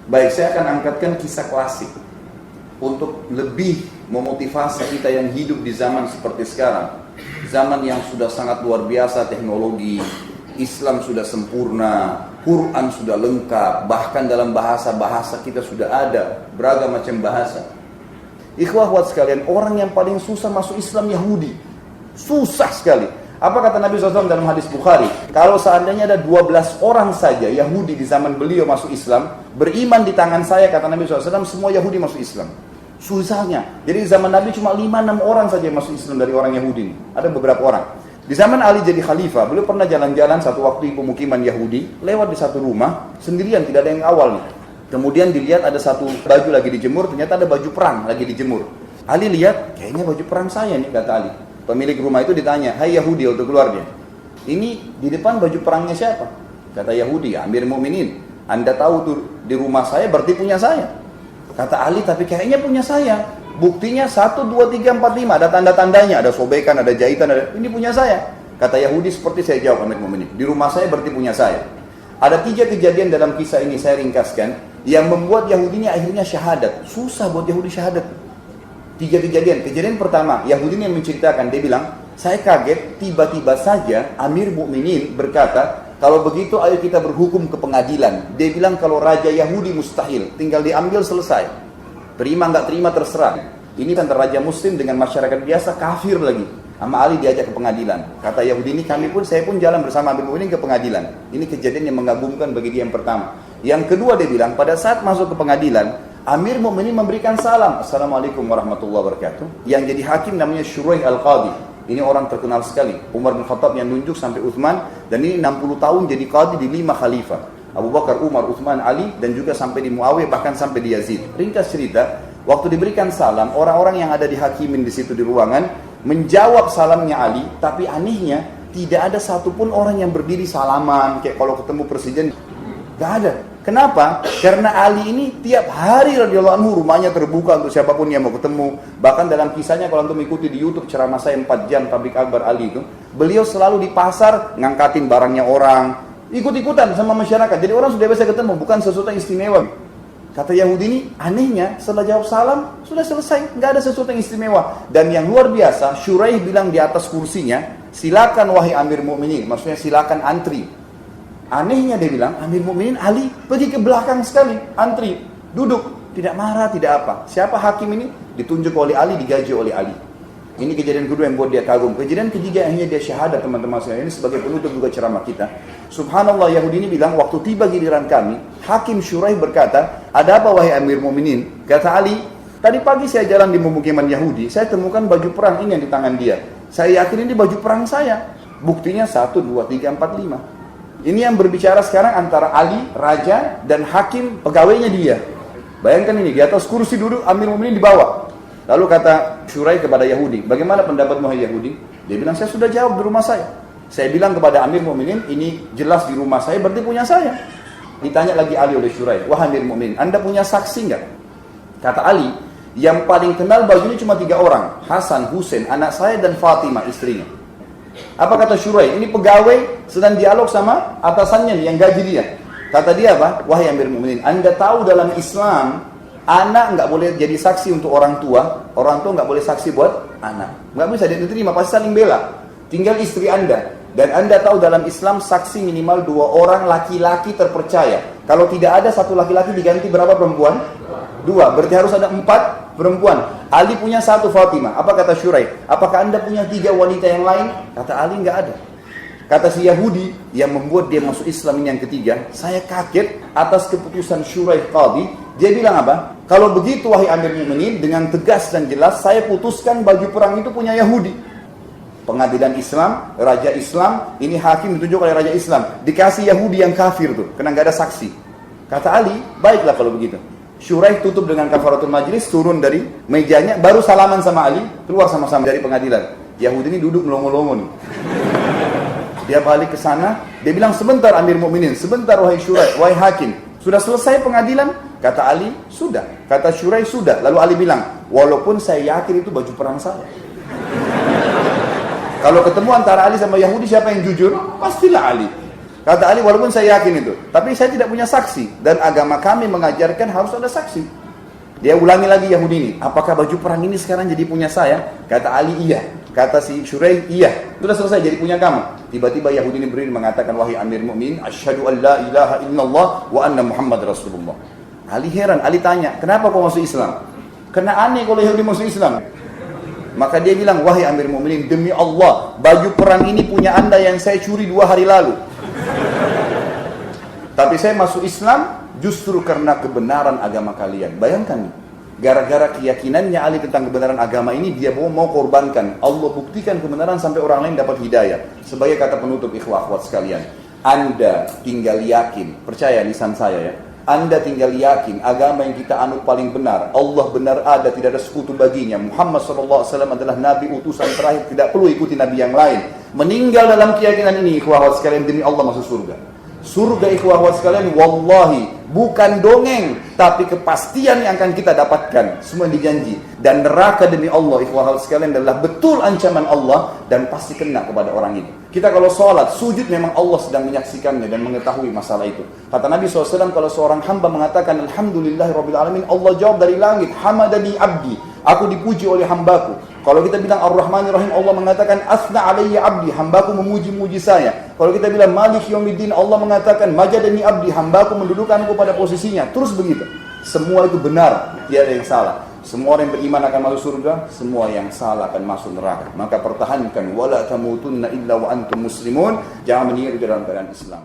Baik, saya akan angkatkan kisah klasik untuk lebih memotivasi kita yang hidup di zaman seperti sekarang. Zaman yang sudah sangat luar biasa teknologi, Islam sudah sempurna, Quran sudah lengkap, bahkan dalam bahasa-bahasa kita sudah ada beragam macam bahasa. Ikhwah akhwat sekalian, orang yang paling susah masuk Islam Yahudi. Susah sekali. Apa kata Nabi SAW dalam hadis Bukhari? Kalau seandainya ada 12 orang saja Yahudi di zaman beliau masuk Islam, beriman di tangan saya, kata Nabi SAW, semua Yahudi masuk Islam. Susahnya. Jadi di zaman Nabi cuma 5-6 orang saja yang masuk Islam dari orang Yahudi. Ada beberapa orang. Di zaman Ali jadi khalifah, beliau pernah jalan-jalan satu waktu di pemukiman Yahudi, lewat di satu rumah, sendirian, tidak ada yang awal nih. Kemudian dilihat ada satu baju lagi dijemur, ternyata ada baju perang lagi dijemur. Ali lihat, kayaknya baju perang saya nih, kata Ali. Pemilik rumah itu ditanya, hai Yahudi, waktu keluar dia, ini di depan baju perangnya siapa? Kata Yahudi, Amir Mu'minin. Anda tahu tuh di rumah saya berarti punya saya. Kata Ali, tapi kayaknya punya saya. Buktinya 1, 2, 3, 4, 5, ada tanda-tandanya, ada sobekan, ada jahitan, ada, ini punya saya. Kata Yahudi, seperti saya jawab Amir Mu'minin, di rumah saya berarti punya saya. Ada 3 kejadian dalam kisah ini, saya ringkaskan, yang membuat Yahudi ini akhirnya syahadat. Susah buat Yahudi syahadat. 3 kejadian. Kejadian pertama, Yahudi ini yang menceritakan, dia bilang, saya kaget tiba-tiba saja Amir Mu'minin berkata, kalau begitu ayo kita berhukum ke pengadilan. Dia bilang kalau raja Yahudi mustahil, tinggal diambil selesai. Terima nggak terima terserah. Ini antara raja muslim dengan masyarakat biasa kafir lagi. Sama Ali diajak ke pengadilan. Kata Yahudi ini saya pun jalan bersama Amir Mu'minin ke pengadilan. Ini kejadian yang mengagumkan bagi dia yang pertama. Yang kedua dia bilang, pada saat masuk ke pengadilan, Amir Mu'minin memberikan salam. Assalamualaikum warahmatullahi wabarakatuh. Yang jadi hakim namanya Shuraih Al-Qadi. Ini orang terkenal sekali. Umar bin Khattab yang nunjuk sampai Uthman. Dan ini 60 tahun jadi qadi di 5 khalifah. Abu Bakar, Umar, Uthman, Ali. Dan juga sampai di Muawiyah, bahkan sampai di Yazid. Ringkas cerita, waktu diberikan salam, orang-orang yang ada di hakimin di situ di ruangan menjawab salamnya Ali. Tapi anehnya, tidak ada satupun orang yang berdiri salaman. Kayak kalau ketemu presiden. Gak ada. Kenapa? Karena Ali ini tiap hari radhiyallahu anhu rumahnya terbuka untuk siapapun yang mau ketemu. Bahkan dalam kisahnya kalau antum ikuti di YouTube ceramah saya 4 jam tablik akbar Ali itu, beliau selalu di pasar ngangkatin barangnya orang, ikut-ikutan sama masyarakat. Jadi orang sudah biasa ketemu, bukan sesuatu yang istimewa. Kata Yahudi ini, anehnya setelah jawab salam sudah selesai, nggak ada sesuatu yang istimewa. Dan yang luar biasa, Shuraih bilang di atas kursinya, silakan wahai Amir Mu'minin, maksudnya silakan antri. Anehnya dia bilang, Amir Mu'minin Ali pergi ke belakang sekali, antri, duduk, tidak marah, tidak apa. Siapa hakim ini? Ditunjuk oleh Ali, digaji oleh Ali. Ini kejadian kedua yang buat dia kagum. Kejadian ketiga akhirnya dia syahadat, teman-teman saya. Ini sebagai penutup juga ceramah kita. Subhanallah, Yahudi ini bilang, waktu tiba giliran kami, Hakim Shuraih berkata, ada apa wahai Amir Mu'minin? Kata Ali, tadi pagi saya jalan di pemukiman Yahudi, saya temukan baju perang ini yang di tangan dia. Saya yakin ini baju perang saya. Buktinya 1, 2, 3, 4, 5. Ini yang berbicara sekarang antara Ali, raja, dan hakim pegawainya dia. Bayangkan ini, di atas kursi duduk, Amir Mu'minin di bawah. Lalu kata Shuraih kepada Yahudi, bagaimana pendapatmu hai Yahudi? Dia bilang, saya sudah jawab di rumah saya. Saya bilang kepada Amir Mu'minin, ini jelas di rumah saya, berarti punya saya. Ditanya lagi Ali oleh Shuraih, wah Amir Mu'minin, Anda punya saksi enggak? Kata Ali, yang paling kenal baju ini cuma 3 orang, Hasan, Husain, anak saya, dan Fatimah, istrinya. Apa kata Shuraih? Ini pegawai sedang dialog sama atasannya nih, yang gaji dia. Kata dia apa? Wahai Amir Mu'minin, Anda tahu dalam Islam, anak nggak boleh jadi saksi untuk orang tua nggak boleh saksi buat anak. Nggak bisa diterima, pasti saling bela. Tinggal istri Anda. Dan Anda tahu dalam Islam, saksi minimal 2 orang laki-laki terpercaya. Kalau tidak ada 1 laki-laki diganti berapa perempuan? 2, berarti harus ada 4 perempuan. Ali punya 1 Fatimah. Apa kata Shuraih? Apakah Anda punya 3 wanita yang lain? Kata Ali, enggak ada. Kata si Yahudi yang membuat dia masuk Islam ini yang ketiga, saya kaget atas keputusan Shuraih Qadi. Dia bilang apa? Kalau begitu wahai Amir Mu'minin, dengan tegas dan jelas saya putuskan baju perang itu punya Yahudi. Pengadilan Islam, raja Islam, ini hakim ditunjuk oleh raja Islam. Dikasih Yahudi yang kafir tuh, karena enggak ada saksi. Kata Ali, baiklah kalau begitu. Shuraih tutup dengan kafaratul majlis, turun dari mejanya, baru salaman sama Ali, keluar sama-sama dari pengadilan. Yahudi ini duduk melongo-longo nih. Dia balik ke sana, dia bilang, sebentar Amir Mu'minin, sebentar wahai Shuraih, wahai hakim, sudah selesai pengadilan? Kata Ali, sudah. Kata Shuraih, sudah. Lalu Ali bilang, walaupun saya yakin itu baju perang saya. Kalau ketemu antara Ali sama Yahudi, siapa yang jujur? Pastilah Ali. Kata Ali, walaupun saya yakin itu, tapi saya tidak punya saksi. Dan agama kami mengajarkan harus ada saksi. Dia ulangi lagi Yahudi ini, apakah baju perang ini sekarang jadi punya saya? Kata Ali, iya. Kata si Shuraih, iya. Sudah selesai, jadi punya kamu. Tiba-tiba Yahudi ini berdiri mengatakan, wahai Amir Mu'minin, asyhadu an la ilaha illallah wa anna Muhammad Rasulullah. Ali heran, Ali tanya, kenapa kau masuk Islam? Karena aneh kalau Yahudi masuk Islam. Maka dia bilang, wahai Amir Mu'minin, demi Allah, baju perang ini punya anda yang saya curi 2 hari lalu. Tapi saya masuk Islam justru karena kebenaran agama kalian. Bayangkan, gara-gara keyakinannya Ali tentang kebenaran agama ini, dia mau korbankan. Allah buktikan kebenaran sampai orang lain dapat hidayah. Sebagai kata penutup ikhwah akhwat sekalian, Anda tinggal yakin, percaya lisan saya ya, Anda tinggal yakin agama yang kita anut paling benar. Allah benar ada, tidak ada sekutu baginya. Muhammad SAW adalah Nabi utusan terakhir, tidak perlu ikuti Nabi yang lain. Meninggal dalam keyakinan ini, ikhwah akhwat sekalian, demi Allah masuk surga. Surga ikhwah akhwat sekalian, wallahi bukan dongeng, tapi kepastian yang akan kita dapatkan, semua dijanji. Dan neraka demi Allah ikhwah akhwat sekalian adalah betul ancaman Allah dan pasti kena kepada orang itu. Kita kalau sholat, sujud memang Allah sedang menyaksikannya dan mengetahui masalah itu. Kata Nabi SAW, kalau seorang hamba mengatakan Alhamdulillahirrabbilalamin, Allah jawab dari langit, Hamadani abdi, aku dipuji oleh hambaku. Kalau kita bilang Ar-Rahmanir-Rahim, Allah mengatakan Asna alayya abdi, hambaku memuji-muji saya. Kalau kita bilang Malik Yaumiddin, Allah mengatakan Majadani abdi, hambaku mendudukanku pada posisinya. Terus begitu. Semua itu benar, tiada yang salah. Semua orang yang beriman akan masuk surga, semua yang salah akan masuk neraka. Maka pertahankan wala tamutunna illa wa antum muslimun, jangan meninggal dalam keadaan Islam.